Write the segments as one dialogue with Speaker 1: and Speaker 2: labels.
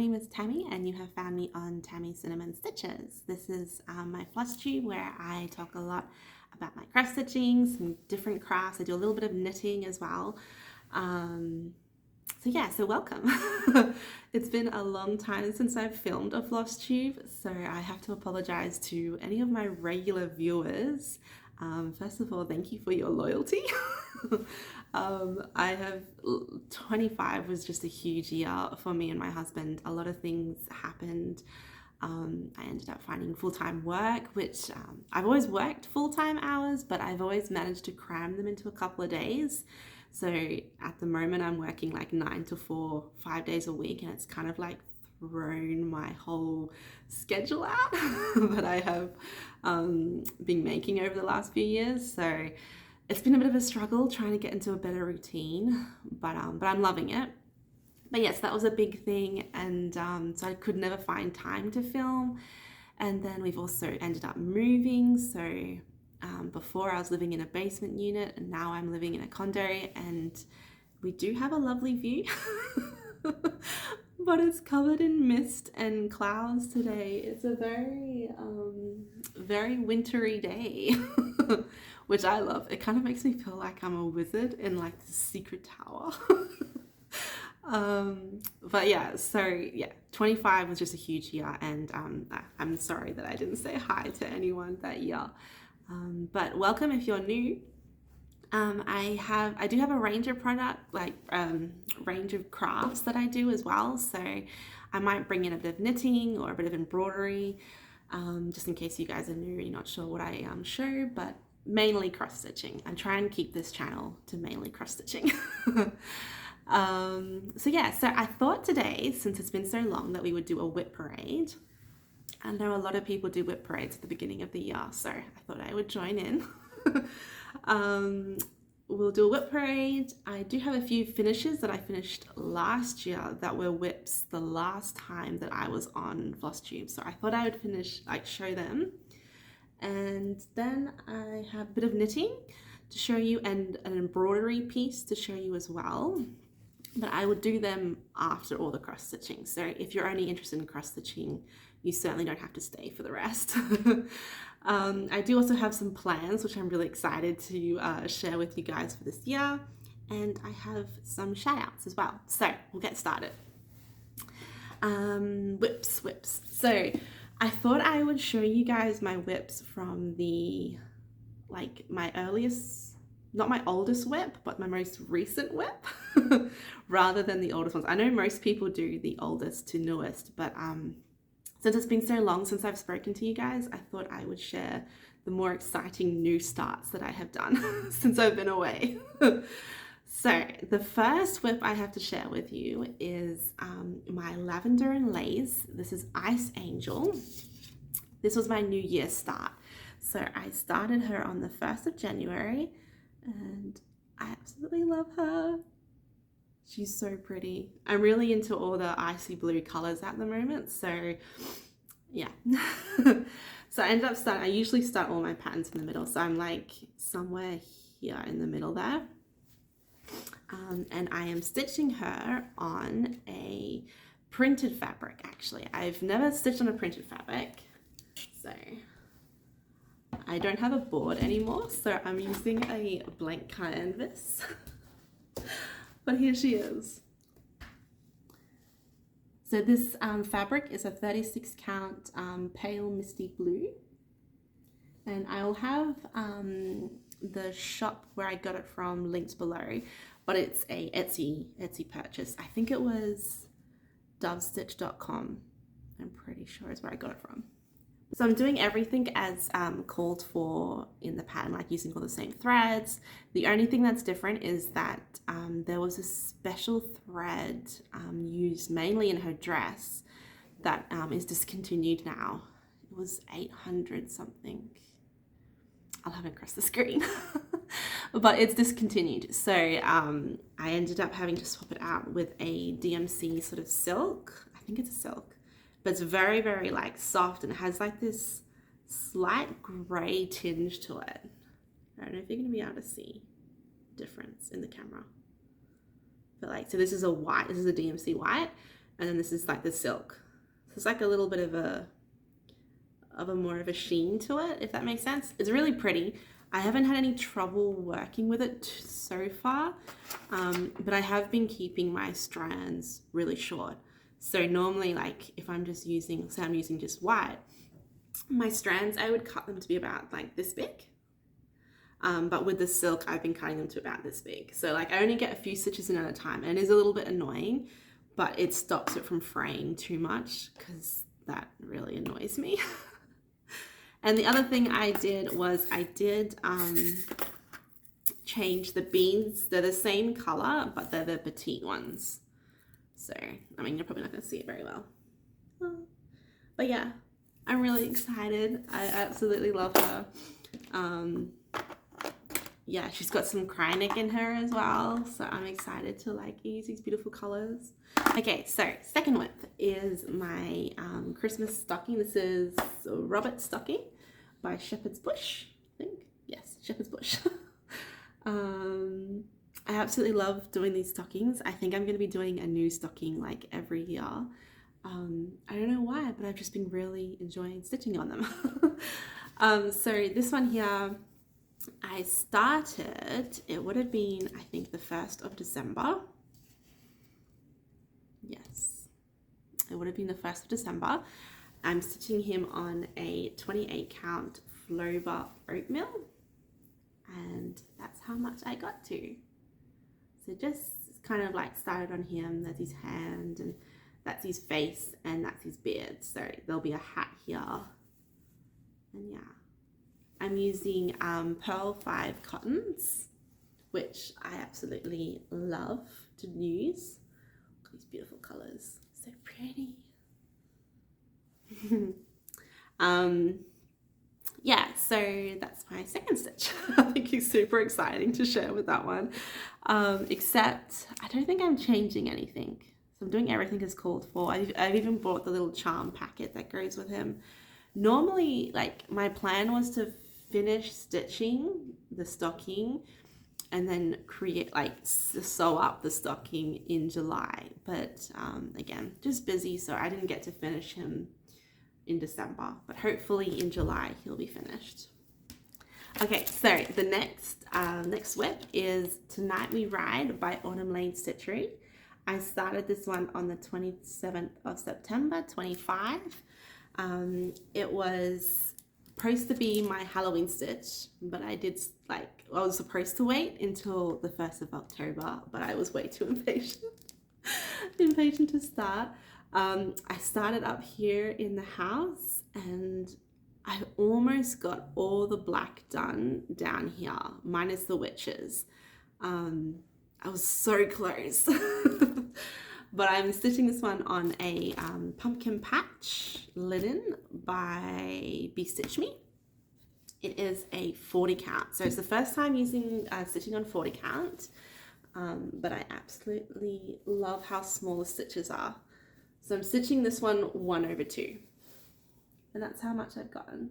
Speaker 1: name is Tammy and you have found me on Tammy Cinnamon Stitches. This is my Flosstube where I talk a lot about my cross stitching, some different crafts. I do a little bit of knitting as well. So welcome. It's been a long time since I've filmed a Flosstube, so I have to apologize to any of my regular viewers. First of all, thank you for your loyalty. 25 was just a huge year for me and my husband. A lot of things happened. I ended up finding full-time work, which I've always worked full-time hours, but I've always managed to cram them into a couple of days. So at the moment I'm working like 9 to 4, 5 days a week, and it's kind of like thrown my whole schedule out that I have been making over the last few years. So it's been a bit of a struggle trying to get into a better routine, but I'm loving it. But yes, that was a big thing, and so I could never find time to film. And then we've also ended up moving. So before I was living in a basement unit, and now I'm living in a condo, and we do have a lovely view. But it's covered in mist and clouds today. It's a very wintry day, which I love. It kind of makes me feel like I'm a wizard in like the secret tower. But yeah, so yeah, 25 was just a huge year, and I'm sorry that I didn't say hi to anyone that year. But welcome if you're new. I do have a range of range of crafts that I do as well. So I might bring in a bit of knitting or a bit of embroidery, just in case you guys are new and you're not sure what I show, but mainly cross stitching. I'm trying to keep this channel to mainly cross stitching. So I thought today, since it's been so long, that we would do a WIP parade. I know a lot of people do WIP parades at the beginning of the year, so I thought I would join in. We'll do a WIP parade. I do have a few finishes that I finished last year that were WIPs the last time that I was on Flosstube, so I thought I would show them. And then I have a bit of knitting to show you and an embroidery piece to show you as well. But I would do them after all the cross stitching. So if you're only interested in cross stitching, you certainly don't have to stay for the rest. I do also have some plans, which I'm really excited to share with you guys for this year. And I have some shout outs as well. So we'll get started. WIPs. So I thought I would show you guys my WIPs from my earliest, not my oldest WIP, but my most recent WIP, rather than the oldest ones. I know most people do the oldest to newest, but since it's been so long since I've spoken to you guys, I thought I would share the more exciting new starts that I have done since I've been away. So the first WIP I have to share with you is my Lavender and Lace. This is Ice Angel. This was my New Year start. So I started her on the 1st of January, and I absolutely love her. She's so pretty. I'm really into all the icy blue colors at the moment, so yeah. So I usually start all my patterns in the middle, so I'm like somewhere here in the middle there. And I am stitching her on a printed fabric, actually. I've never stitched on a printed fabric, so I don't have a board anymore, so I'm using a blank canvas. But here she is. So this fabric is a 36 count pale Misty Blue. And I'll have the shop where I got it from linked below, but it's a Etsy purchase. I think it was DoveStitchDotCom. I'm pretty sure is where I got it from. So I'm doing everything as called for in the pattern, like using all the same threads. The only thing that's different is that there was a special thread used mainly in her dress that is discontinued now. It was 800 something. I'll have it across the screen. But it's discontinued. So I ended up having to swap it out with a DMC sort of silk. I think it's a silk. But it's very, very like soft, and it has like this slight gray tinge to it. I don't know if you're gonna be able to see the difference in the camera. But so this is a white, this is a DMC white, and then this is like the silk. So it's like a little bit of a more of a sheen to it, if that makes sense. It's really pretty. I haven't had any trouble working with it so far, but I have been keeping my strands really short. So normally, like if I'm just using, say I'm using just white, my strands, I would cut them to be about like this big. But with the silk, I've been cutting them to about this big. So like I only get a few stitches in at a time, and it is a little bit annoying, but it stops it from fraying too much because that really annoys me. And the other thing I did was I did change the beads. They're the same color, but they're the petite ones. So, I mean, you're probably not going to see it very well. But yeah, I'm really excited. I absolutely love her. Yeah, she's got some Krynic in her as well, so I'm excited to like use these beautiful colors. Okay, so second whip is my Christmas stocking. This is Robert stocking by Shepherd's Bush, I think. Yes, Shepherd's Bush. I absolutely love doing these stockings. I think I'm going to be doing a new stocking like every year. I don't know why, but I've just been really enjoying stitching on them. So this one here, I started, it would have been, I think, the 1st of December. Yes, it would have been the 1st of December. I'm stitching him on a 28 count Floba Oatmeal, and that's how much I got to. So just kind of like started on him. That's his hand, and that's his face, and that's his beard. So there'll be a hat here, and yeah. I'm using Pearl 5 cottons, which I absolutely love to use. Look at these beautiful colors, so pretty. Yeah, so that's my second stitch. I think it's super exciting to share with that one. Except I don't think I'm changing anything. So I'm doing everything as called for. I've even bought the little charm packet that goes with him. Normally, like my plan was to finish stitching the stocking and then create, like, sew up the stocking in July, but again, just busy, so I didn't get to finish him in December, but hopefully in July he'll be finished. Okay, so the next whip is Tonight We Ride by Autumn Lane Stitchery. I started this one on the 27th of September 25. It was supposed to be my Halloween stitch, but I did, like, I was supposed to wait until the 1st of October, but I was way too impatient to start. I started up here in the house, and I almost got all the black done down here, minus the witches. I was so close. But I'm stitching this one on a pumpkin patch linen by BeStitchMe. It is a 40 count. So it's the first time using stitching on 40 count, but I absolutely love how small the stitches are. So I'm stitching this one 1/2, and that's how much I've gotten.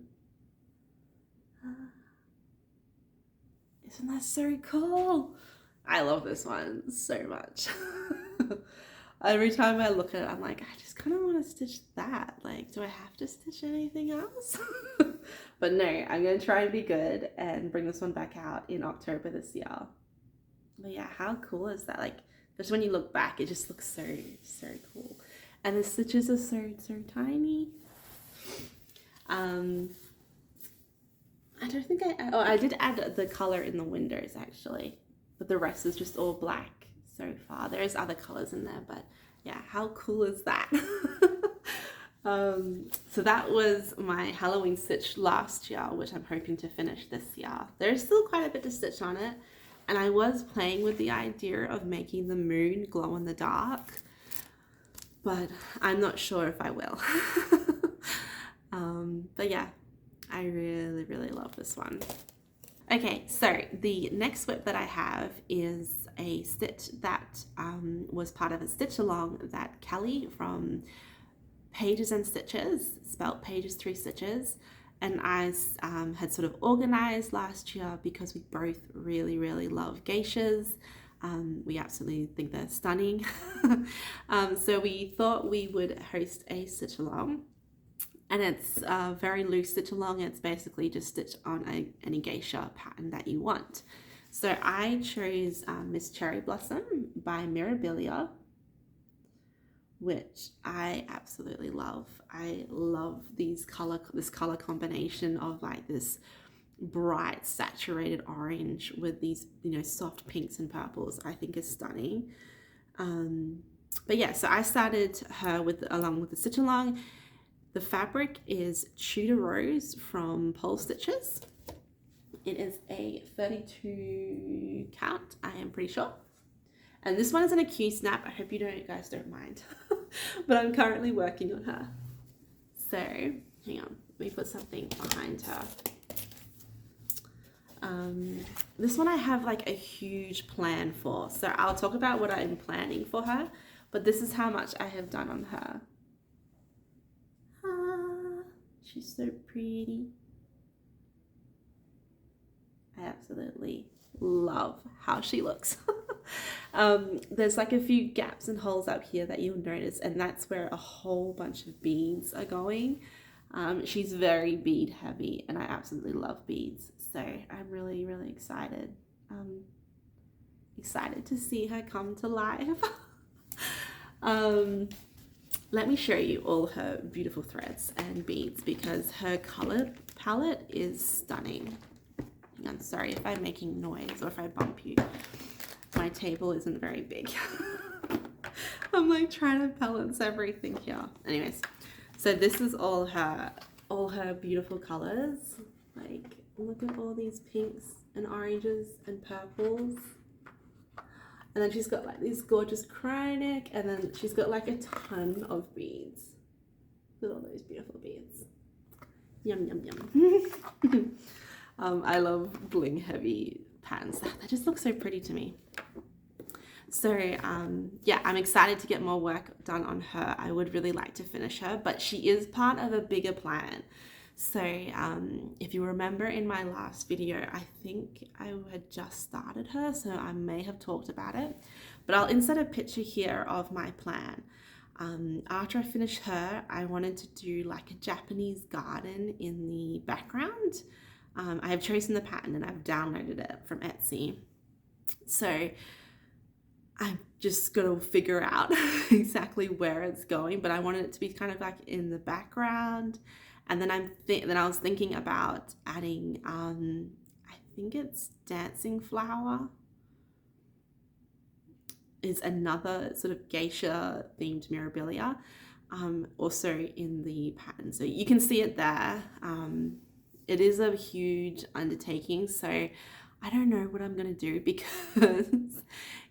Speaker 1: Isn't that so cool? I love this one so much. Every time I look at it, I'm like, I just kind of want to stitch that. Like, do I have to stitch anything else? But no, I'm going to try and be good and bring this one back out in October this year. But yeah, how cool is that? Like, just when you look back, it just looks so, so cool. And the stitches are so, so tiny. I don't think I did add the color in the windows actually, but the rest is just all black so far. There's other colors in there, but yeah, how cool is that? So that was my Halloween stitch last year, which I'm hoping to finish this year. There's still quite a bit to stitch on it, and I was playing with the idea of making the moon glow in the dark, but I'm not sure if I will. But yeah, I really, really love this one. Okay, so the next whip that I have is a stitch that was part of a stitch along that Kelly from Pages and Stitches, spelt Pages 3 Stitches, and I had sort of organized last year because we both really, really love geishas. We absolutely think they're stunning. So we thought we would host a stitch along, and it's a very loose stitch along. It's basically just stitch on any geisha pattern that you want. So I chose Miss Cherry Blossom by Mirabilla, which I absolutely love. I love this color combination of like this bright saturated orange with these, you know, soft pinks and purples. I think is stunning. But yeah, so I started her along with the stitch along. The fabric is Tudor Rose from PolStitches. It is a 32 count, I am pretty sure. And this one is in a Q snap. I hope you guys don't mind. But I'm currently working on her. So, hang on. Let me put something behind her. This one I have like a huge plan for. So I'll talk about what I'm planning for her. But this is how much I have done on her. She's so pretty. I absolutely love how she looks. There's like a few gaps and holes up here that you'll notice, and that's where a whole bunch of beads are going. She's very bead heavy, and I absolutely love beads, so I'm really, really excited. Excited to see her come to life. Let me show you all her beautiful threads and beads because her color palette is stunning. I'm sorry if I'm making noise or if I bump you. My table isn't very big. I'm like trying to balance everything here. Anyways, so this is all her beautiful colors. Like, look at all these pinks and oranges and purples. And then she's got like this gorgeous crow neck, and then she's got like a ton of beads. Look at all those beautiful beads. Yum, yum, yum. I love bling heavy patterns. They just look so pretty to me. So yeah, I'm excited to get more work done on her. I would really like to finish her, but she is part of a bigger plan. So if you remember in my last video, I think I had just started her, so I may have talked about it, but I'll insert a picture here of my plan. After I finish her, I wanted to do like a Japanese garden in the background. I have chosen the pattern and I've downloaded it from Etsy. So I'm just gonna figure out exactly where it's going, but I wanted it to be kind of like in the background. And then I was thinking about adding, I think it's Dancing Flower is another sort of geisha themed Mirabilla, also in the pattern. So you can see it there. It is a huge undertaking, so I don't know what I'm gonna do because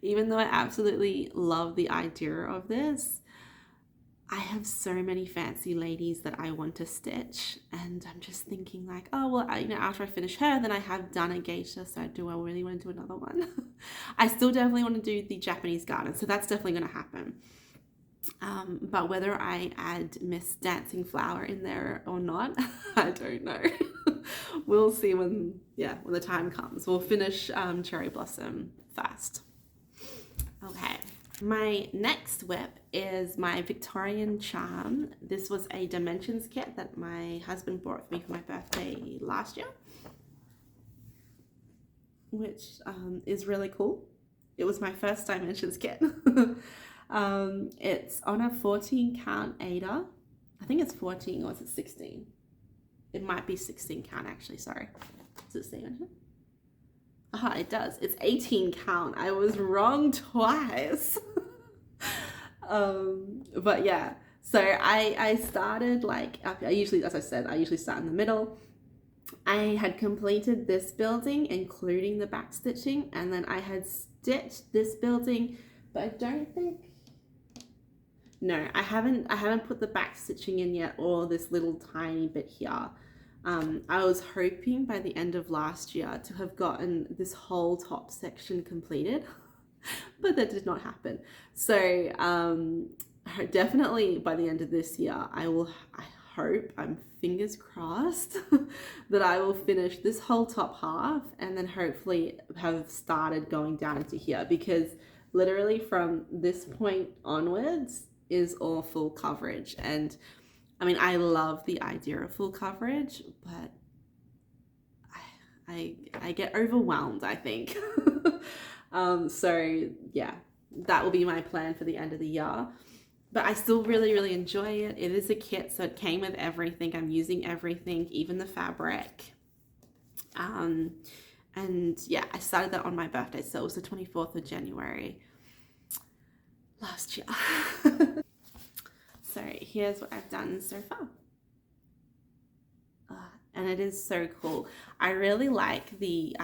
Speaker 1: even though I absolutely love the idea of this, I have so many fancy ladies that I want to stitch, and I'm just thinking like, oh, well, after I finish her, then I have done a geisha, so do I really want to do another one? I still definitely want to do the Japanese garden, so that's definitely going to happen. But whether I add Miss Dancing Flower in there or not, I don't know. We'll see when the time comes. We'll finish Cherry Blossom first. Okay. My next whip is my Victorian charm. This was a dimensions kit that my husband bought for me for my birthday last year, which is really cool. It was my first dimensions kit. It's on a 14 count Aida. I think it's 14 or is it 16? It might be 16 count actually, sorry. Does it say on here? Ah, it does. It's 18 count. I was wrong twice. But yeah, so I started like, as I said, I usually start in the middle. I had completed this building, including the back stitching, and then I had stitched this building, but I don't think, no, I haven't put the back stitching in yet, or this little tiny bit here. I was hoping by the end of last year to have gotten this whole top section completed, but that did not happen. So definitely by the end of this year, I'm fingers crossed that I will finish this whole top half and then hopefully have started going down into here, because literally from this point onwards is all full coverage. And I mean, I love the idea of full coverage, but I get overwhelmed, I think. So yeah, that will be my plan for the end of the year. But I still really enjoy it. It is a kit, so it came with everything. I'm using everything, even the fabric. And yeah, I started that on my birthday, so it was the 24th of January last year. So here's what I've done so far. And it is so cool. I really like the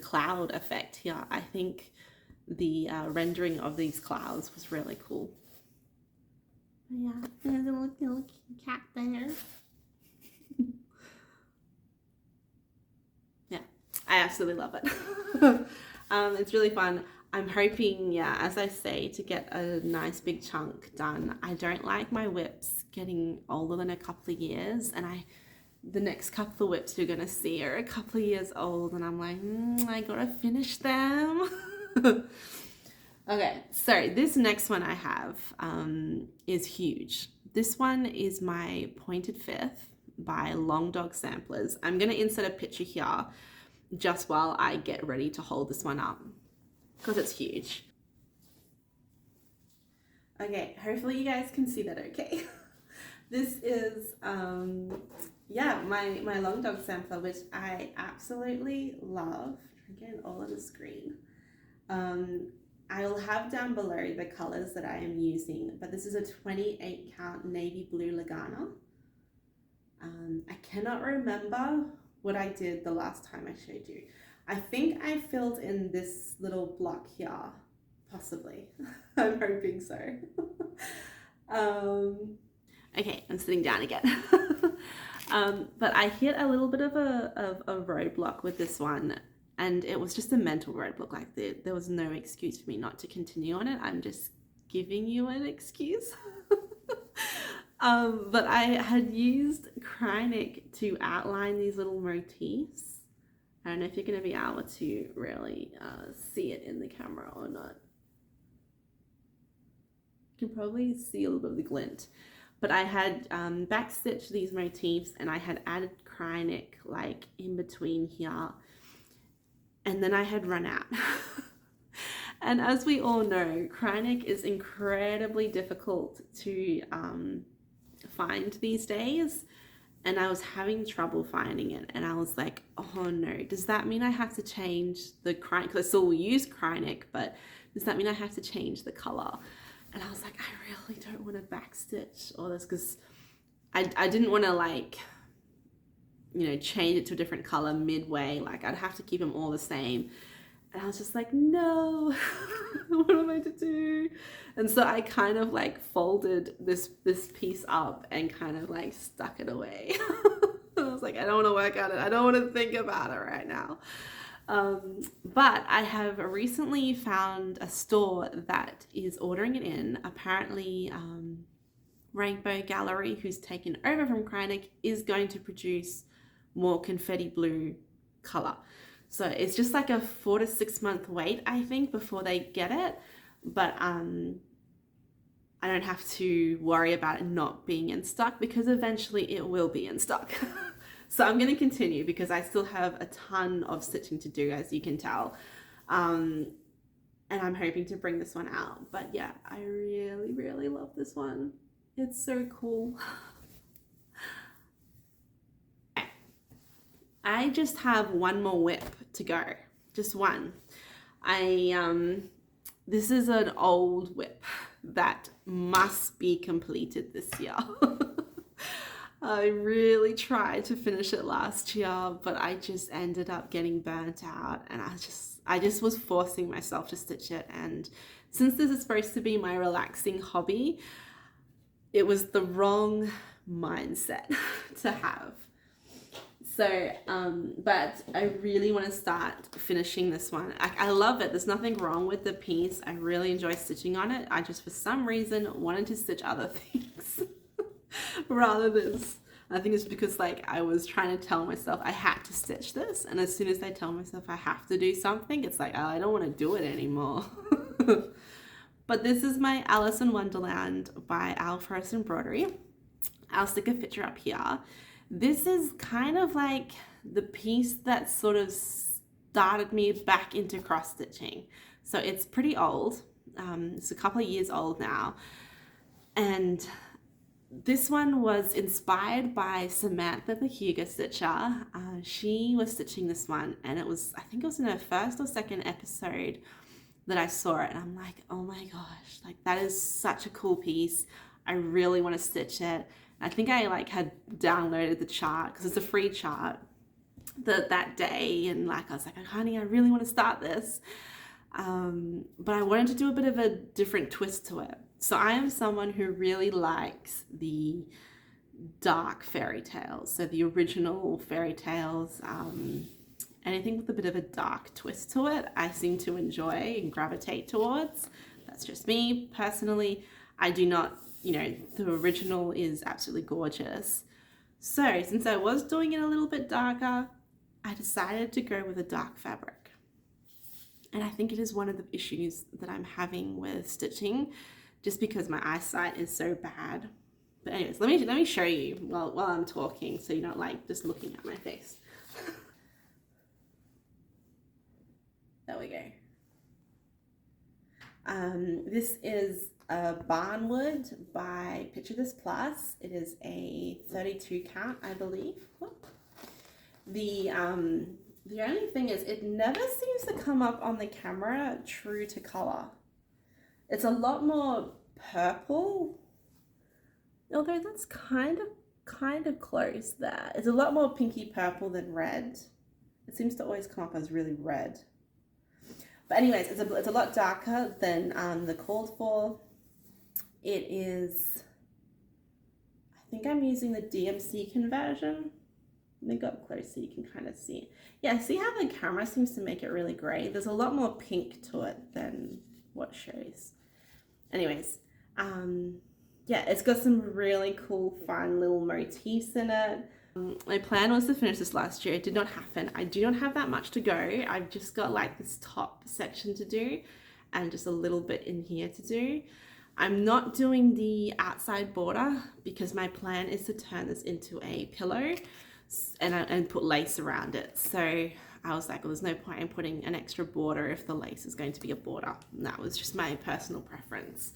Speaker 1: cloud effect here. I think the rendering of these clouds was really cool. Yeah, there's a little cat there. Yeah, I absolutely love it. It's really fun. I'm hoping, yeah, as I say, to get a nice big chunk done. I don't like my WIPs getting older than a couple of years, and the next couple of WIPs you're gonna see are a couple of years old, and I'm like, I gotta finish them. Okay, so this next one I have is huge. This one is my Pointed Fifth by Long Dog Samplers. I'm gonna insert a picture here just while I get ready to hold this one up, because it's huge. Okay, hopefully you guys can see that okay. This is, yeah, my Long Dog sampler, which I absolutely love. Again, all on the screen. I will have down below the colors that I am using, but this is a 28 count navy blue Luguna. I cannot remember what I did the last time I showed you. I think I filled in this little block here, possibly. I'm hoping so. Okay, I'm sitting down again. But I hit a little bit of a roadblock with this one, and it was just a mental roadblock. Like there was no excuse for me not to continue on it. I'm just giving you an excuse. But I had used Kreinik to outline these little motifs. I don't know if you're going to be able to really see it in the camera or not. You can probably see a little bit of the glint. But I had backstitched these motifs, and I had added Kreinik like in between here. And then I had run out. And as we all know, Kreinik is incredibly difficult to find these days. And I was having trouble finding it. And I was like, oh no, does that mean I have to change the Kreinik? Because I still use Kreinik, but does that mean I have to change the color? And I was like, I really don't want to backstitch all this, because I didn't want to, like, you know, change it to a different color midway. Like, I'd have to keep them all the same. And I was just like, no, what am I to do? And so I kind of like folded this piece up and kind of like stuck it away. I was like, I don't want to work on it. I don't want to think about it right now. But I have recently found a store that is ordering it in. Apparently, Rainbow Gallery, who's taken over from Kreinik, is going to produce more confetti blue color. So it's just like a 4 to 6 month wait, I think, before they get it. But I don't have to worry about it not being in stock, because eventually it will be in stock. So I'm going to continue, because I still have a ton of stitching to do, as you can tell. And I'm hoping to bring this one out. But yeah, I really love this one. It's so cool. I just have one more WIP to go. Just one. This is an old WIP that must be completed this year. I really tried to finish it last year, but I just ended up getting burnt out, and I just was forcing myself to stitch it. And since this is supposed to be my relaxing hobby, it was the wrong mindset to have. So, but I really want to start finishing this one. I love it. There's nothing wrong with the piece. I really enjoy stitching on it. I just, for some reason, wanted to stitch other things rather than I think it's because like I was trying to tell myself I had to stitch this, and as soon as I tell myself I have to do something, it's like, oh, I don't want to do it anymore. But this is my Alice in Wonderland by Forrest Embroidery. I'll stick a picture up here. This is kind of like the piece that sort of started me back into cross stitching. So it's pretty old. It's a couple of years old now. And this one was inspired by Samantha the Hugo Stitcher. She was stitching this one, and it was, I think it was in her first or second episode that I saw it, and I'm like, oh my gosh, like that is such a cool piece. I really want to stitch it. I think I like had downloaded the chart because it's a free chart that day, and like I was like, oh, honey, I really want to start this. But I wanted to do a bit of a different twist to it. So I am someone who really likes the dark fairy tales. So the original fairy tales, anything with a bit of a dark twist to it, I seem to enjoy and gravitate towards. That's just me personally. I do not, you know, the original is absolutely gorgeous. So since I was doing it a little bit darker, I decided to go with a dark fabric. And I think it is one of the issues that I'm having with stitching, just because my eyesight is so bad. But anyways, let me show you while I'm talking, so you're not like just looking at my face. There we go. This is a Barnwood by Picture This Plus. It is a 32 count, I believe. Whoop. The only thing is it never seems to come up on the camera true to color. It's a lot more purple, although that's kind of close there. It's a lot more pinky purple than red. It seems to always come up as really red. But anyways, it's a lot darker than the called for. It is, I think I'm using the DMC conversion. Let me go up close so you can kind of see it. Yeah, see how the camera seems to make it really gray? There's a lot more pink to it than what shows. Anyways, yeah, it's got some really cool, fun little motifs in it. My plan was to finish this last year. It did not happen. I do not have that much to go. I've just got like this top section to do and just a little bit in here to do. I'm not doing the outside border because my plan is to turn this into a pillow and put lace around it. So I was like, well, there's no point in putting an extra border if the lace is going to be a border. And that was just my personal preference.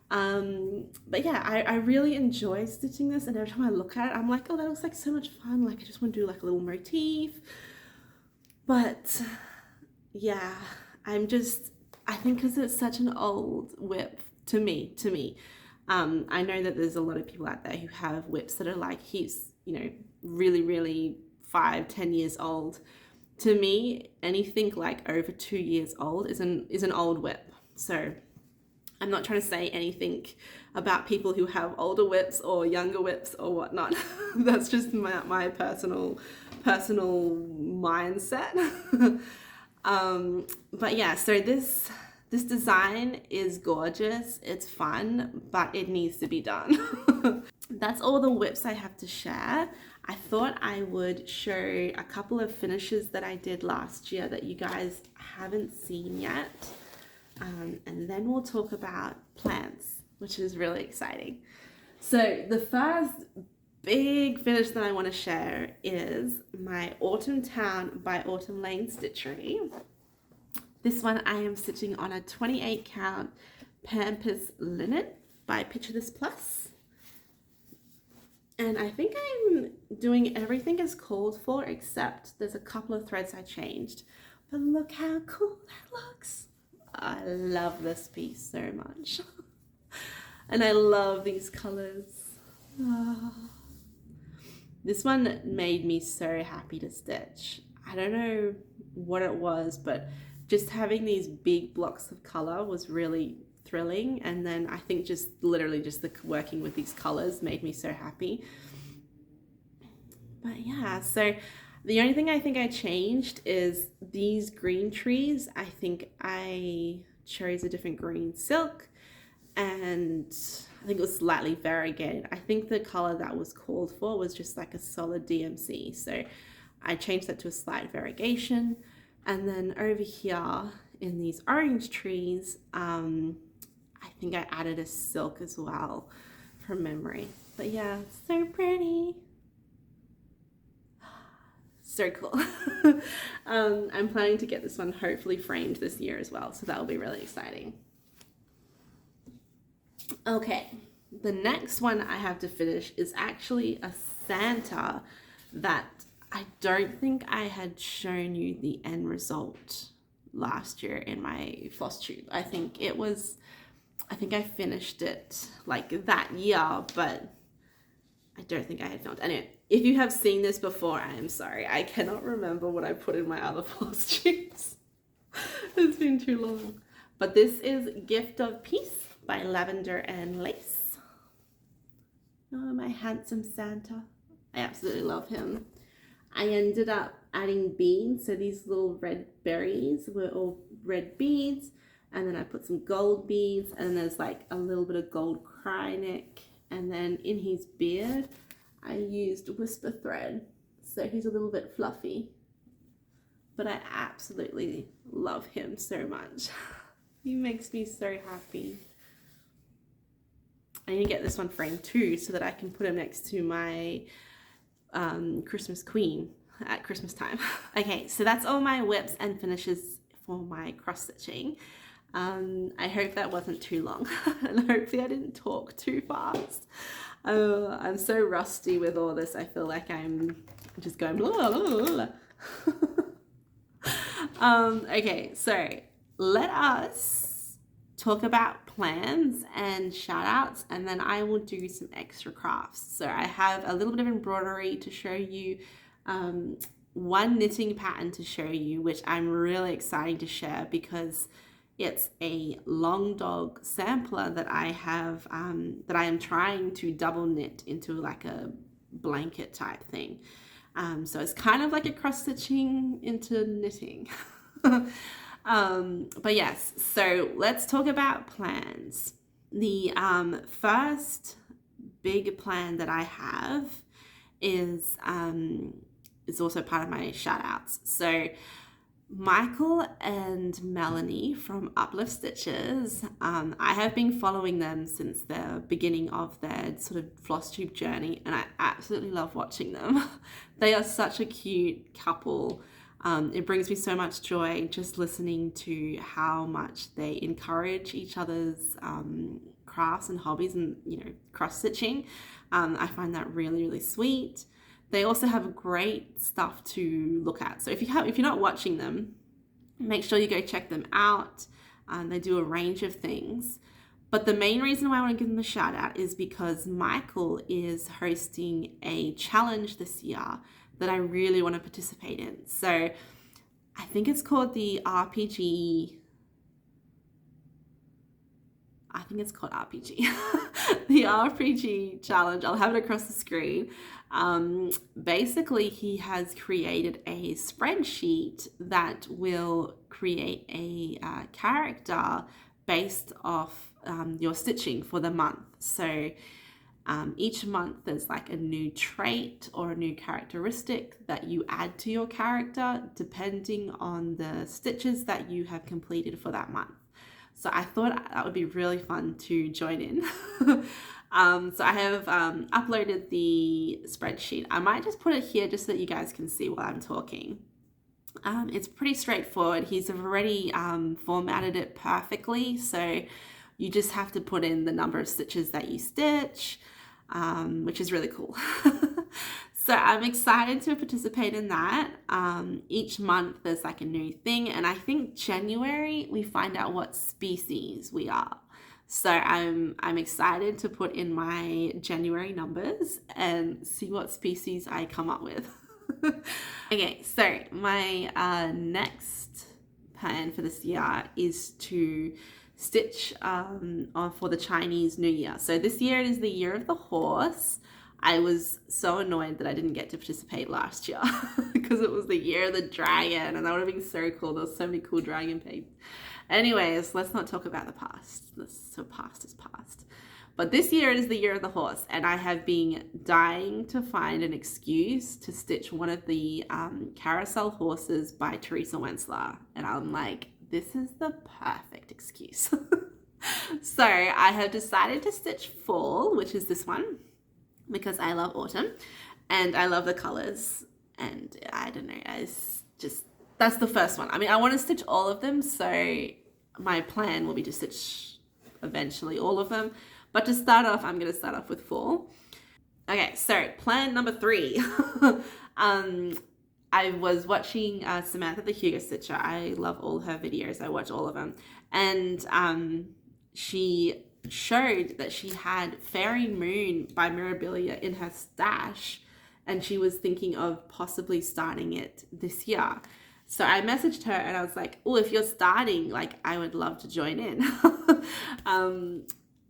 Speaker 1: But yeah, I really enjoy stitching this, and every time I look at it, I'm like, oh, that looks like so much fun. Like I just want to do like a little motif. But yeah, I think because it's such an old WIP to me, I know that there's a lot of people out there who have WIPs that are like, he's, you know, really, really 5-10 years old. To me, anything like over 2 years old is an old WIP. So I'm not trying to say anything about people who have older WIPs or younger WIPs or whatnot. That's just my personal mindset. But yeah, so this design is gorgeous. It's fun, but it needs to be done. That's all the WIPs I have to share. I thought I would show a couple of finishes that I did last year that you guys haven't seen yet. And then we'll talk about plants, which is really exciting. So the first big finish that I want to share is my Autumn Town by Autumn Lane Stitchery. This one I am stitching on a 28 count Pampas linen by Picture This Plus. And I think I'm doing everything as called for, except there's a couple of threads I changed. But look how cool that looks. I love this piece so much. And I love these colors. Oh. This one made me so happy to stitch. I don't know what it was, but just having these big blocks of color was really thrilling. And then I think just literally just the working with these colors made me so happy. But yeah, so the only thing I think I changed is these green trees. I think I chose a different green silk, and I think it was slightly variegated. I think the color that was called for was just like a solid DMC, so I changed that to a slight variegation. And then over here in these orange trees, I think I added a silk as well from memory. But yeah, so pretty. So cool. I'm planning to get this one hopefully framed this year as well, so that will be really exciting. Okay, the next one I have to finish is actually a Santa that I don't think I had shown you the end result last year in my Flosstube. I think I finished it like that year, but I don't think I had filmed. Anyway, if you have seen this before, I am sorry. I cannot remember what I put in my other Flosstubes. It's been too long. But this is Gift of Peace by Lavender and Lace. Oh, my handsome Santa. I absolutely love him. I ended up adding beads, so these little red berries were all red beads, and then I put some gold beads, and there's like a little bit of gold cry neck, and then in his beard I used whisper thread, so he's a little bit fluffy, but I absolutely love him so much. He makes me so happy. I need to get this one framed too, so that I can put him next to my Christmas Queen at Christmas time. Okay, so that's all my whips and finishes for my cross stitching. I hope that wasn't too long, and hopefully I didn't talk too fast. I'm so rusty with all this. I feel like I'm just going blah, blah, blah. Okay, so let us talk about plans and shout outs, and then I will do some extra crafts. So I have a little bit of embroidery to show you, one knitting pattern to show you, which I'm really excited to share because it's a long dog sampler that I have, that I am trying to double knit into like a blanket type thing. So it's kind of like a cross stitching into knitting. But yes, so let's talk about plans. The first big plan that I have is also part of my shout outs. So Michael and Melanie from Uplift Stitches, I have been following them since the beginning of their sort of Flosstube journey, and I absolutely love watching them. They are such a cute couple. It brings me so much joy just listening to how much they encourage each other's crafts and hobbies and, you know, cross stitching. I find that really, really sweet. They also have great stuff to look at. So if you're not watching them, make sure you go check them out. They do a range of things. But the main reason why I want to give them a shout out is because Michael is hosting a challenge this year that I really want to participate in. So I think it's called the RPG. I think it's called RPG. The RPG challenge. I'll have it across the screen. Basically, he has created a spreadsheet that will create a character based off your stitching for the month. So each month there's like a new trait or a new characteristic that you add to your character depending on the stitches that you have completed for that month. So I thought that would be really fun to join in. So I have uploaded the spreadsheet. I might just put it here just so that you guys can see while I'm talking. It's pretty straightforward. He's already formatted it perfectly. So you just have to put in the number of stitches that you stitch, which is really cool. So I'm excited to participate in that. Each month there's like a new thing, and I think January we find out what species we are. So I'm excited to put in my January numbers and see what species I come up with. Okay, so my next plan for this year is to stitch for the Chinese New Year. So this year it is the year of the horse. I was so annoyed that I didn't get to participate last year because it was the year of the dragon, and that would have been so cool. There was so many cool dragon papes. Anyways, let's not talk about the past. So past is past. But this year is the year of the horse, and I have been dying to find an excuse to stitch one of the carousel horses by Teresa Wensler. And I'm like, this is the perfect excuse. So I have decided to stitch fall, which is this one, because I love autumn and I love the colors. And I don't know, it's just, that's the first one. I mean, I want to stitch all of them, so my plan will be to stitch eventually all of them. But to start off, I'm going to start off with fall. Okay, so plan number 3. I was watching Samantha the Hugo Stitcher. I love all her videos. I watch all of them. And she showed that she had Fairy Moon by Mirabilla in her stash, and she was thinking of possibly starting it this year. So I messaged her and I was like, oh, if you're starting, like, I would love to join in.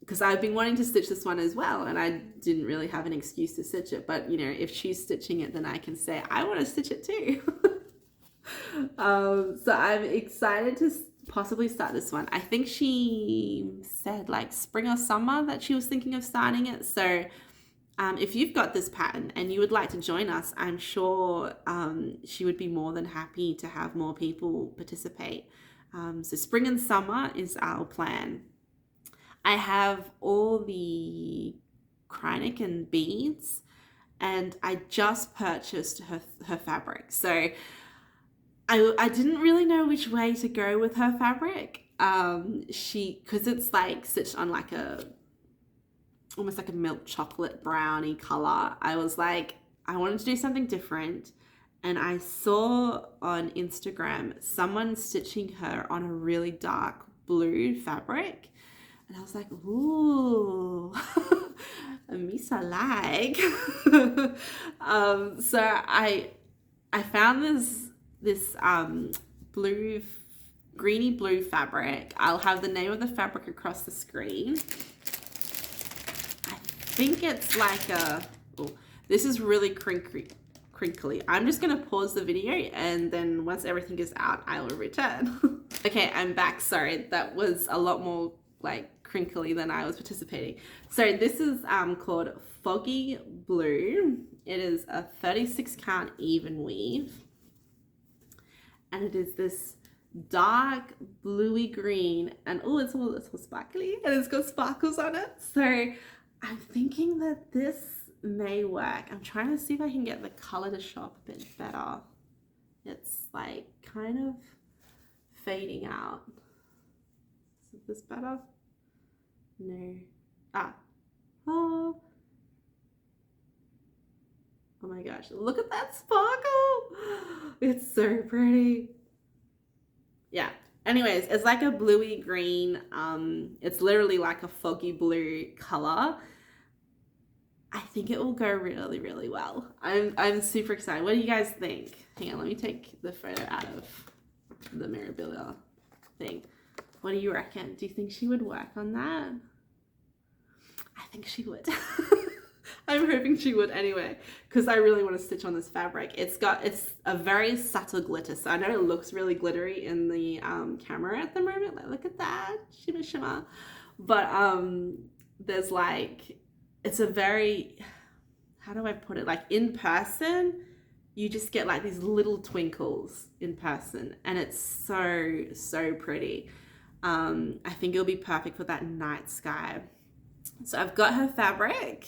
Speaker 1: Because I've been wanting to stitch this one as well, and I didn't really have an excuse to stitch it. But, you know, if she's stitching it, then I can say, I want to stitch it too. So I'm excited to possibly start this one. I think she said like spring or summer that she was thinking of starting it. So if you've got this pattern and you would like to join us, I'm sure she would be more than happy to have more people participate. So spring and summer is our plan. I have all the Krynic and beads, and I just purchased her fabric. So I didn't really know which way to go with her fabric. Because it's like stitched on like almost like a milk chocolate brownie color. I was like, I wanted to do something different. And I saw on Instagram someone stitching her on a really dark blue fabric. And I was like, ooh, Misa like. So I found this blue, greeny blue fabric. I'll have the name of the fabric across the screen. I think it's like this is really crinkly. I'm just gonna pause the video, and then once everything is out, I will return. Okay, I'm back. Sorry, that was a lot more like crinkly than I was participating. So this is called Foggy Blue. It is a 36 count even weave, and it is this dark bluey green, and oh, it's all sparkly, and it's got sparkles on it. So I'm thinking that this may work. I'm trying to see if I can get the color to show up a bit better. It's like kind of fading out. Is this better? No. Oh my gosh, look at that sparkle. It's so pretty. Yeah, anyways, it's like a bluey green. It's literally like a foggy blue color. I think it will go really, really well. I'm super excited. What do you guys think? Hang on, let me take the photo out of the Mirabilla thing. What do you reckon? Do you think she would work on that? I think she would. I'm hoping she would anyway, because I really want to stitch on this fabric. It's a very subtle glitter, so I know it looks really glittery in the camera at the moment. Like, look at that, shimmer shimmer. But there's like, it's a very, how do I put it? Like in person, you just get like these little twinkles in person, and it's so pretty. I think it'll be perfect for that night sky. So I've got her fabric.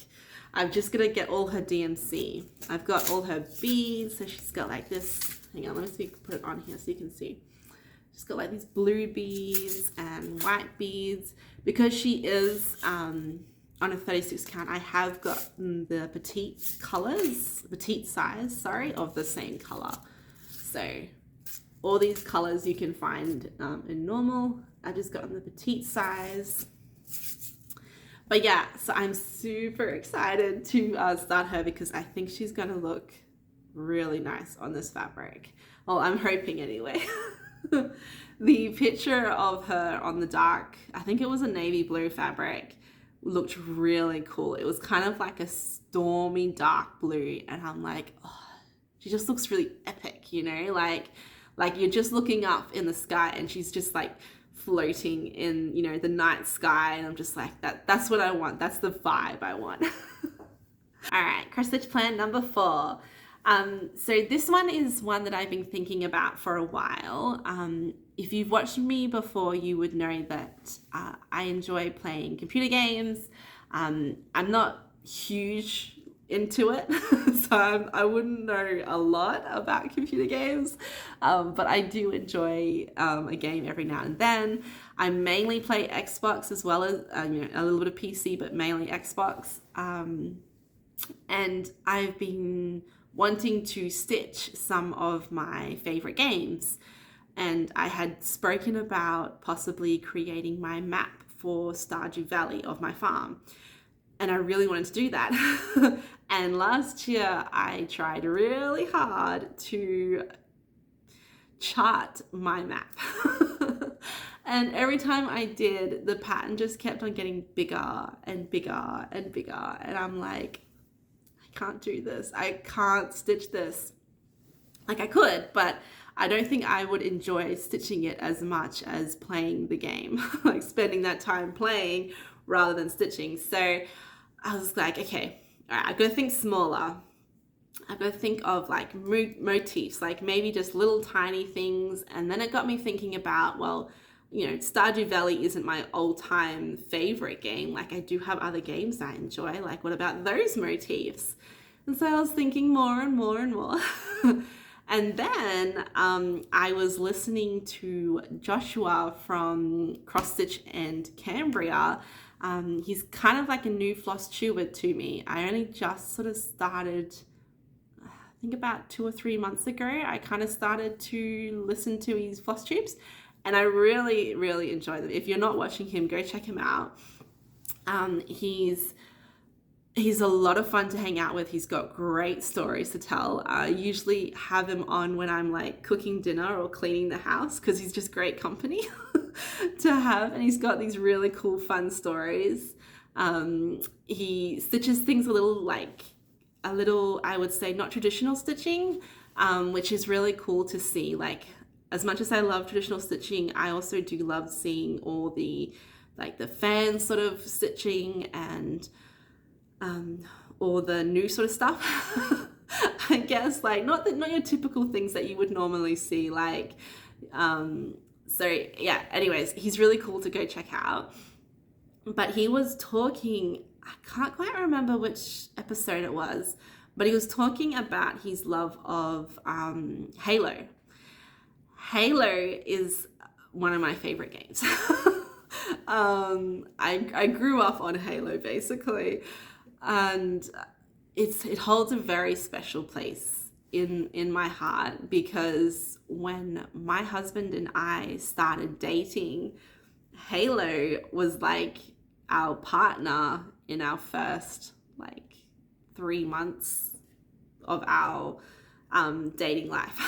Speaker 1: I'm just gonna get all her DMC. I've got all her beads. So she's got like this, hang on, let me see if I can put it on here so you can see. She's got like these blue beads and white beads. Because she is on a 36 count, I have got the petite size, sorry, of the same color. So all these colors you can find in normal. I just got on the petite size. But yeah, so I'm super excited to start her, because I think she's gonna look really nice on this fabric. Well, I'm hoping anyway. The picture of her on the dark, I think it was a navy blue fabric, looked really cool. It was kind of like a stormy dark blue, and I'm like, oh, she just looks really epic, you know, like you're just looking up in the sky and she's just like floating in, you know, the night sky, and I'm just like, that's what I want. That's the vibe I want. All right, cross stitch plan number 4. So this one is one that I've been thinking about for a while. If you've watched me before, you would know that I enjoy playing computer games. I'm not huge into it, so I wouldn't know a lot about computer games, but I do enjoy a game every now and then. I mainly play Xbox as well as you know, a little bit of PC, but mainly Xbox. And I've been wanting to stitch some of my favorite games, and I had spoken about possibly creating my map for Stardew Valley of my farm, and I really wanted to do that. And last year I tried really hard to chart my map. And every time I did, the pattern just kept on getting bigger and bigger and bigger, and I'm like, I can't do this. I can't stitch this. Like, I could, but I don't think I would enjoy stitching it as much as playing the game, like spending that time playing rather than stitching. So I was like, okay, all right, I've got to think smaller. I've got to think of like motifs, like maybe just little tiny things. And then it got me thinking about, well, you know, Stardew Valley isn't my all-time favorite game. Like, I do have other games I enjoy. Like, what about those motifs? And so I was thinking more and more and more. And then I was listening to Joshua from Cross Stitch and Cambria. He's kind of like a new Flosstuber to me. I only just sort of started, I think about 2 or 3 months ago, I kind of started to listen to his Flosstubes, and I really, really enjoy them. If you're not watching him, go check him out. He's a lot of fun to hang out with. He's got great stories to tell. I usually have him on when I'm like cooking dinner or cleaning the house, because he's just great company to have, and he's got these really cool fun stories. He stitches things a little, I would say, not traditional stitching, which is really cool to see. Like, as much as I love traditional stitching, I also do love seeing all the like the fan sort of stitching and all the new sort of stuff. I guess, like not your typical things that you would normally see, like so yeah, anyways, he's really cool to go check out. But he was talking, I can't quite remember which episode it was, but he was talking about his love of Halo. Halo is one of my favorite games. I grew up on Halo basically, and it holds a very special place in my heart, because when my husband and I started dating, Halo was like our partner in our first like 3 months of our dating life.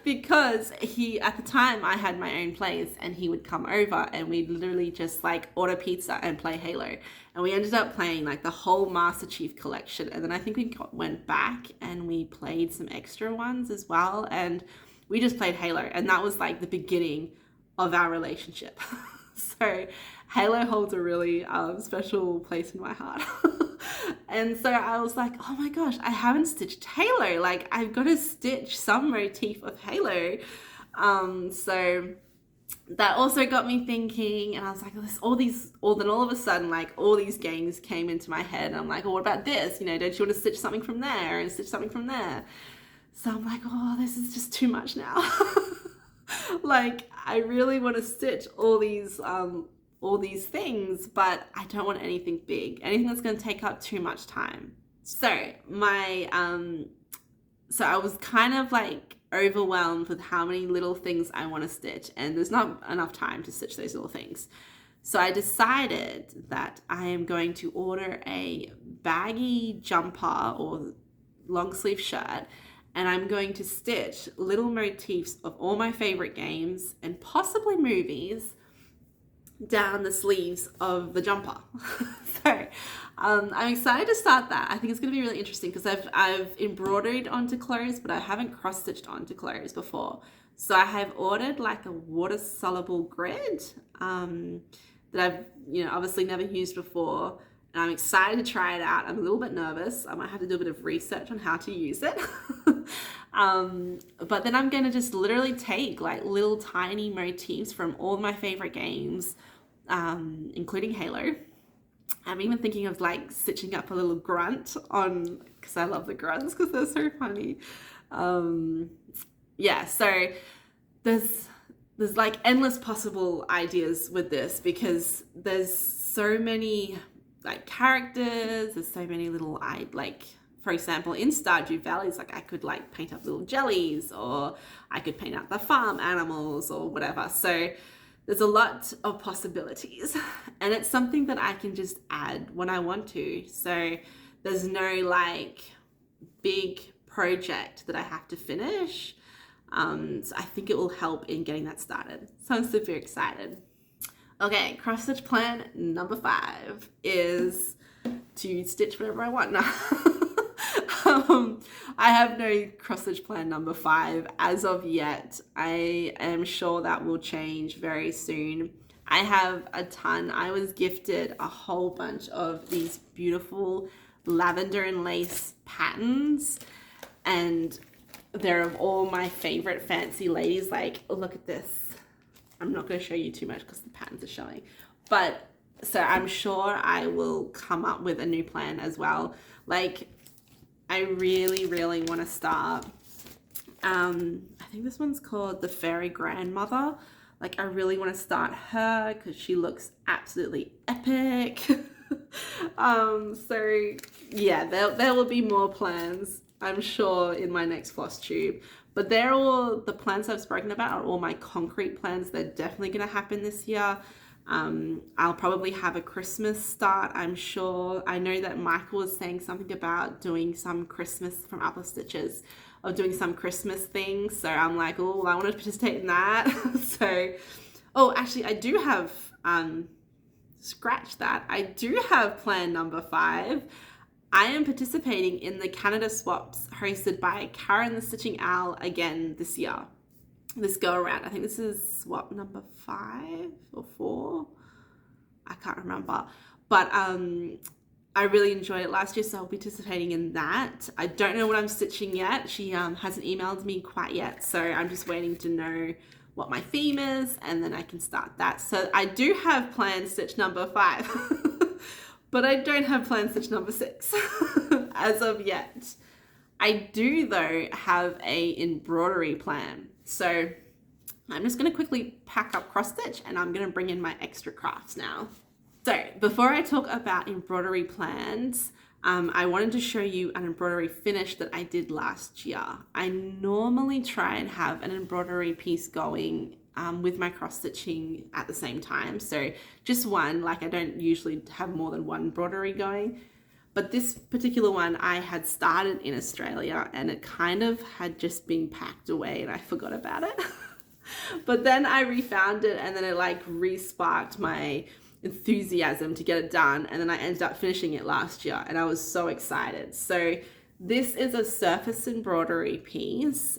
Speaker 1: Because at the time I had my own place, and he would come over and we'd literally just like order pizza and play Halo. And we ended up playing like the whole Master Chief collection. And then I think we went back and we played some extra ones as well. And we just played Halo. And that was like the beginning of our relationship. So Halo holds a really special place in my heart. And so I was like, oh my gosh, I haven't stitched Halo. Like, I've got to stitch some motif of Halo. So that also got me thinking, and I was like, then all of a sudden, like, all these games came into my head. And I'm like, well, what about this? You know, don't you want to stitch something from there and stitch something from there? So I'm like, oh, this is just too much now. Like, I really want to stitch all these things, but I don't want anything big, anything that's going to take up too much time. So so I was kind of like overwhelmed with how many little things I want to stitch, and there's not enough time to stitch those little things. So I decided that I am going to order a baggy jumper or long sleeve shirt, and I'm going to stitch little motifs of all my favorite games and possibly movies down the sleeves of the jumper. So I'm excited to start that. I think it's going to be really interesting because I've embroidered onto clothes, but I haven't cross-stitched onto clothes before. So I have ordered like a water-soluble grid that I've, obviously never used before. And I'm excited to try it out. I'm a little bit nervous. I might have to do a bit of research on how to use it. But then I'm going to just literally take like little tiny motifs from all my favorite games, including Halo. I'm even thinking of like stitching up a little grunt on, because I love the grunts because they're so funny. Yeah, so there's like endless possible ideas with this because there's so many like characters, there's so many little, for example, in Stardew Valleys, like I could like paint up little jellies, or I could paint out the farm animals or whatever. So there's a lot of possibilities, and it's something that I can just add when I want to. So there's no like big project that I have to finish. So I think it will help in getting that started. So I'm super excited. Okay, cross stitch plan number 5 is to stitch whatever I want now. I have no cross stitch plan number 5 as of yet. I am sure that will change very soon. I have a ton. I was gifted a whole bunch of these beautiful lavender and lace patterns, and they're of all my favorite fancy ladies. Like, look at this. I'm not going to show you too much because the patterns are showing, but so I'm sure I will come up with a new plan as well. Like, I really want to start, I think this one's called the Fairy Grandmother. Like, I really want to start her because she looks absolutely epic. So yeah, there will be more plans, I'm sure, in my next floss tube. But they're all the plans I've spoken about are all my concrete plans. They're definitely going to happen this year. I'll probably have a Christmas start, I'm sure. I know that Michael was saying something about doing some Christmas from WIPS, of doing some Christmas things. So I'm like, oh, I want to participate in that. So, oh, actually, I do have, scratch that. I do have plan number 5. I am participating in the Canada swaps hosted by Karen the Stitching Owl again this year. This go around. I think this is swap number 5 or 4. I can't remember. But I really enjoyed it last year, so I'll be participating in that. I don't know what I'm stitching yet. She hasn't emailed me quite yet, so I'm just waiting to know what my theme is, and then I can start that. So I do have planned stitch number 5. But I don't have planned stitch number 6 as of yet. I do, though, have a embroidery plan. So I'm just going to quickly pack up cross stitch, and I'm going to bring in my extra crafts now. So before I talk about embroidery plans, I wanted to show you an embroidery finish that I did last year. I normally try and have an embroidery piece going with my cross stitching at the same time. So just one, like I don't usually have more than one embroidery going. But this particular one I had started in Australia and it kind of had just been packed away and I forgot about it. But then I refound it and then it like re-sparked my enthusiasm to get it done, and then I ended up finishing it last year and I was so excited. So this is a surface embroidery piece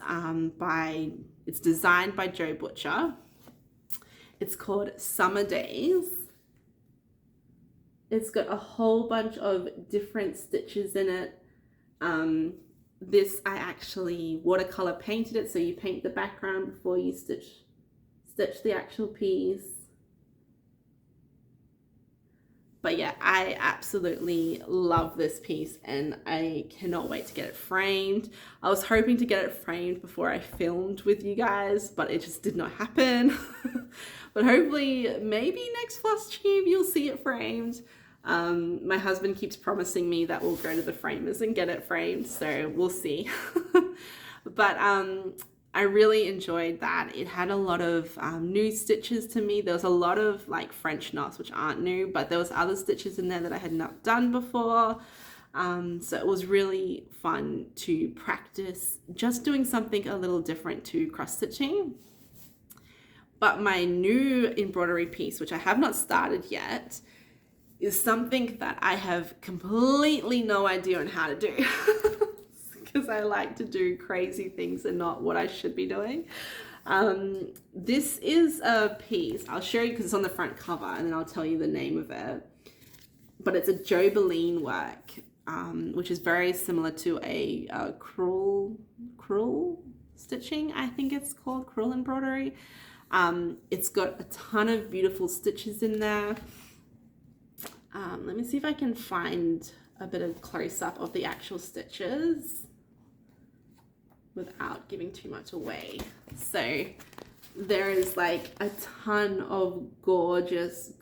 Speaker 1: it's designed by Joe Butcher. It's called Summer Days. It's got a whole bunch of different stitches in it. This I actually watercolor painted it, so you paint the background before you stitch the actual piece. But yeah, I absolutely love this piece and I cannot wait to get it framed. I was hoping to get it framed before I filmed with you guys, but it just did not happen. But hopefully, maybe next floss tube you'll see it framed. My husband keeps promising me that we'll go to the framers and get it framed, so we'll see. But I really enjoyed that. It had a lot of new stitches to me. There was a lot of like French knots, which aren't new, but there was other stitches in there that I had not done before. So it was really fun to practice just doing something a little different to cross stitching. But my new embroidery piece, which I have not started yet, is something that I have completely no idea on how to do. Because I like to do crazy things and not what I should be doing. This is a piece, I'll show you because it's on the front cover and then I'll tell you the name of it. But it's a Jobeline work, which is very similar to a crewel stitching, I think it's called, crewel embroidery. It's got a ton of beautiful stitches in there. Let me see if I can find a bit of close-up of the actual stitches without giving too much away. So there is like a ton of gorgeous,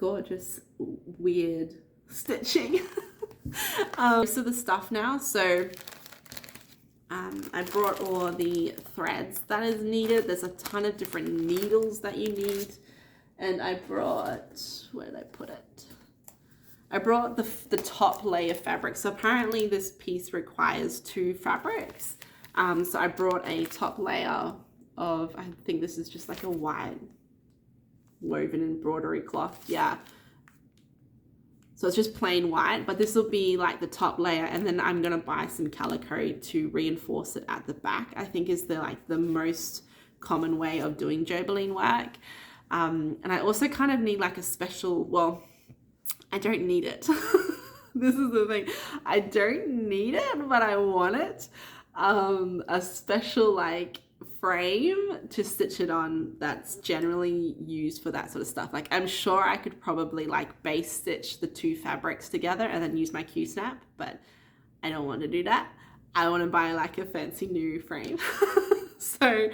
Speaker 1: weird stitching. So the stuff now. So I brought all the threads that is needed. There's a ton of different needles that you need. And I brought, where did I put it? I brought the top layer fabric. So apparently this piece requires 2 fabrics. So I brought a top layer of, I think this is just like a white woven embroidery cloth. Yeah. So it's just plain white, but this will be like the top layer, and then I'm gonna buy some calico to reinforce it at the back. I think is the most common way of doing Jobeline work. And I also kind of need like a special, well, I don't need it. This is the thing. I don't need it, but I want it. A special like frame to stitch it on that's generally used for that sort of stuff. Like I'm sure I could probably like base stitch the 2 fabrics together and then use my Q-snap, but I don't want to do that. I want to buy like a fancy new frame. So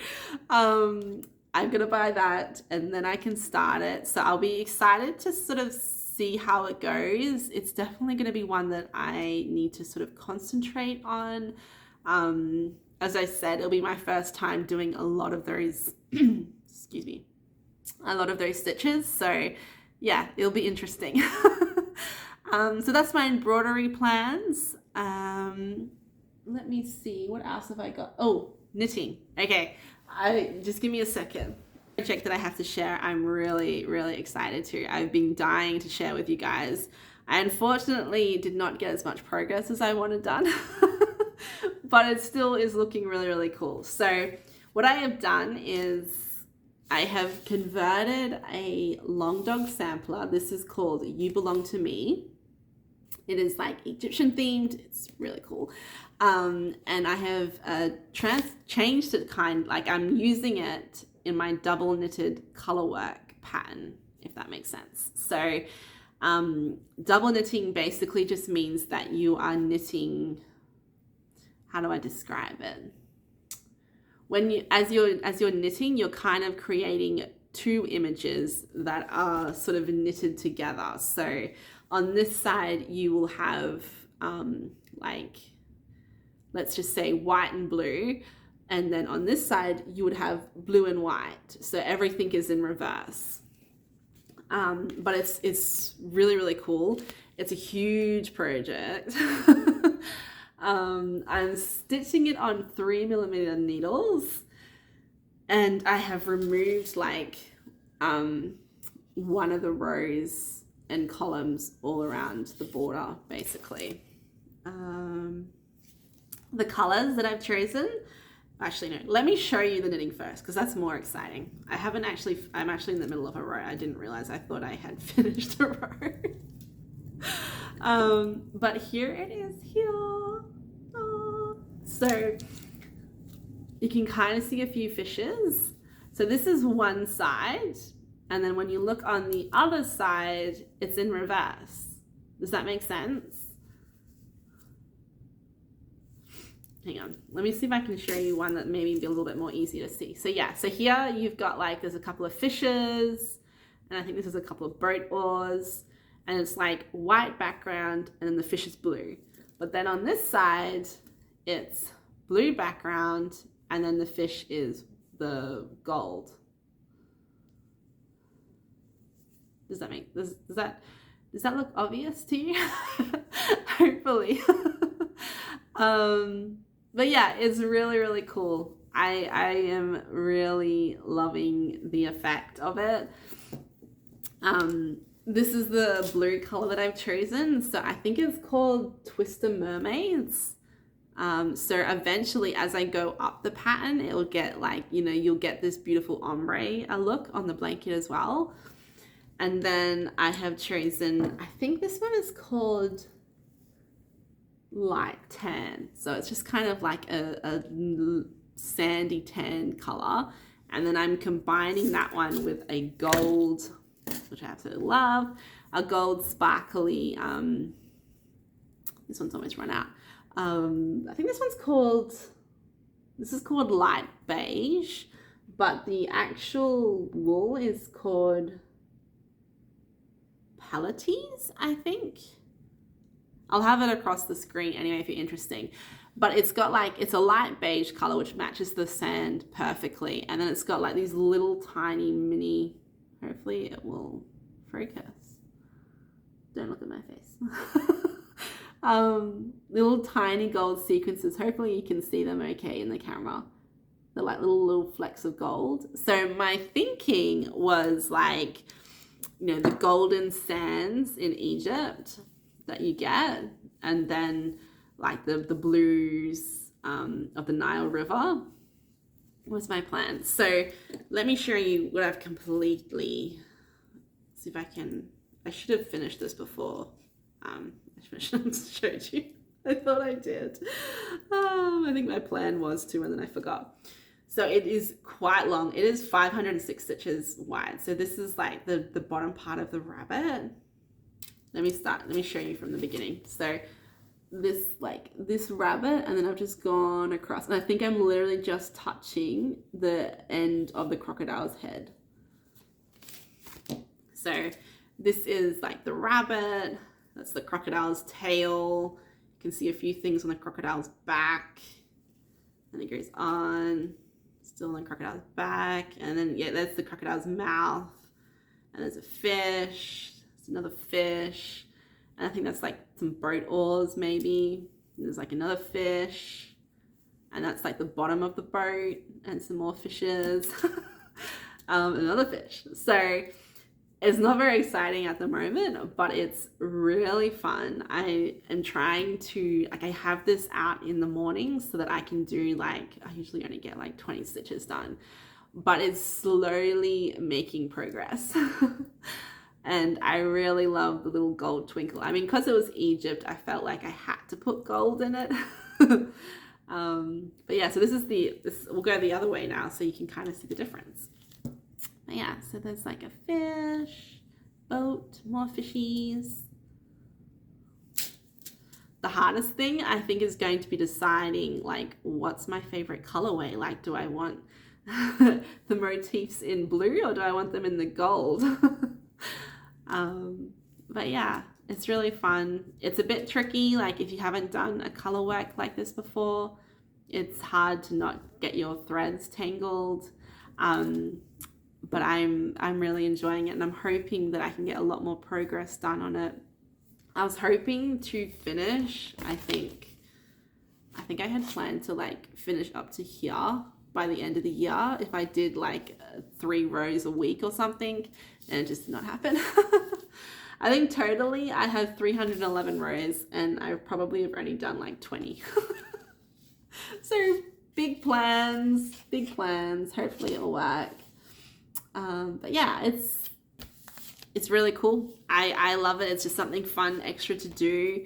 Speaker 1: I'm gonna buy that and then I can start it. So I'll be excited to sort of see how it goes. It's definitely going to be one that I need to sort of concentrate on. As I said, it'll be my first time doing a lot of those, excuse me, a lot of those stitches. So yeah, it'll be interesting. So that's my embroidery plans. Let me see, what else have I got? Oh, knitting. Okay, just give me a second. Project that I have to share, I'm really excited to. I've been dying to share with you guys. I unfortunately did not get as much progress as I wanted done. But it still is looking really cool. So what I have done is I have converted a long dog sampler. This is called You Belong to Me. It is like Egyptian themed. It's really cool. And I have changed it like I'm using it in my double knitted color work pattern, if that makes sense. So double knitting basically just means that you are knitting, how do I describe it? As you're knitting, you're kind of creating 2 images that are sort of knitted together. So on this side, you will have like, let's just say white and blue. And then on this side, you would have blue and white. So everything is in reverse. But it's really cool. It's a huge project. I'm stitching it on 3mm needles, and I have removed like one of the rows and columns all around the border, basically. The colors that I've chosen, actually no, let me show you the knitting first because that's more exciting. I'm actually in the middle of a row. I didn't realize, I thought I had finished a row. But here it is here. So you can kind of see a few fishes. So this is one side, and then when you look on the other side, it's in reverse. Does that make sense? Hang on, let me see if I can show you one that maybe be a little bit more easy to see. So yeah, so here you've got like, there's a couple of fishes, and I think this is a couple of boat oars, and it's like white background, and then the fish is blue. But then on this side, it's blue background, and then the fish is the gold. Does that look obvious to you? Hopefully. But yeah, it's really cool. I am really loving the effect of it. This is the blue color that I've chosen. So I think it's called Twister Mermaids. So eventually as I go up the pattern, it'll get like, you know, you'll get this beautiful ombre look on the blanket as well. And then I have chosen, I think this one is called Light Tan. So it's just kind of like a sandy tan color. And then I'm combining that one with a gold, which I absolutely love, a gold sparkly, this one's almost run out. I think this is called Light Beige, but the actual wool is called Palettes, I think. I'll have it across the screen anyway if you're interested. But it's got like, it's a light beige color which matches the sand perfectly. And then it's got like these little tiny mini, hopefully it will focus. Don't look at my face. Little tiny gold sequences. Hopefully you can see them okay in the camera. They're like little flecks of gold. So my thinking was like, you know, the golden sands in Egypt that you get, and then like the blues of the Nile River was my plan. So let me show you what I've completely, see if I can, I should have finished this before. I should have showed you. I thought I did. I think my plan was to, and then I forgot. So it is quite long. It is 506 stitches wide. So this is like the bottom part of the rabbit. Let me show you from the beginning. So this rabbit, and then I've just gone across, and I think I'm literally just touching the end of the crocodile's head. So this is like the rabbit, that's the crocodile's tail. You can see a few things on the crocodile's back, and it goes on, still on the crocodile's back, and then yeah, that's the crocodile's mouth, and there's a fish, there's another fish, and I think that's like some boat oars maybe. And there's like another fish, and that's like the bottom of the boat, and some more fishes. Another fish. So it's not very exciting at the moment, but it's really fun. I am trying to, like, I have this out in the morning so that I can do like, I usually only get like 20 stitches done, but it's slowly making progress. And I really love the little gold twinkle. I mean, because it was Egypt, I felt like I had to put gold in it. But yeah, so this we'll go the other way now so you can kind of see the difference. But yeah, so there's like a fish, boat, more fishies. The hardest thing I think is going to be deciding like what's my favorite colorway. Like, do I want the motifs in blue or do I want them in the gold? But yeah, it's really fun. It's a bit tricky, like if you haven't done a color work like this before, it's hard to not get your threads tangled. But I'm really enjoying it, and I'm hoping that I can get a lot more progress done on it. I was hoping to finish, I think I had planned to like finish up to here by the end of the year if I did like 3 rows a week or something, and it just did not happen. I think totally I have 311 rows and I probably have only done like 20. So big plans, hopefully it'll work. But yeah, it's really cool. I love it. It's just something fun extra to do.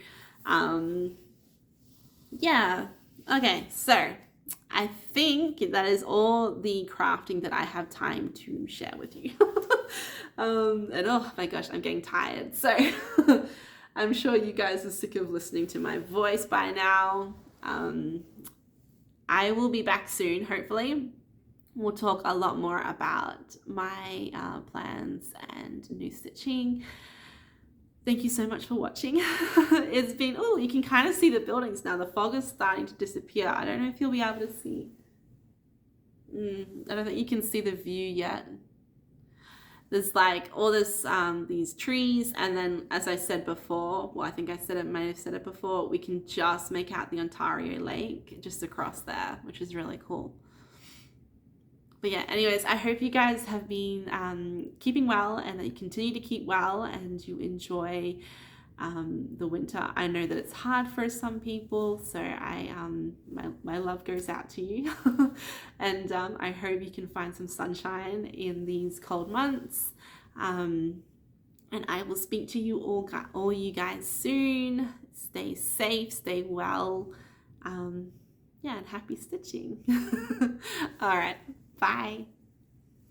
Speaker 1: Yeah, okay, so I think that is all the crafting that I have time to share with you. And oh my gosh, I'm getting tired. So I'm sure you guys are sick of listening to my voice by now. I will be back soon, hopefully. We'll talk a lot more about my plans and new stitching. Thank you so much for watching. It's been, oh, you can kind of see the buildings now. The fog is starting to disappear. I don't know if you'll be able to see. I don't think you can see the view yet. There's like all this, these trees, and then as I said before, well, I think may have said it before, we can just make out the Ontario Lake just across there, which is really cool. But yeah, anyways, I hope you guys have been keeping well, and that you continue to keep well, and you enjoy the winter. I know that it's hard for some people, so my love goes out to you. And I hope you can find some sunshine in these cold months. And I will speak to you all you guys soon. Stay safe, stay well. Yeah, and happy stitching. All right, bye.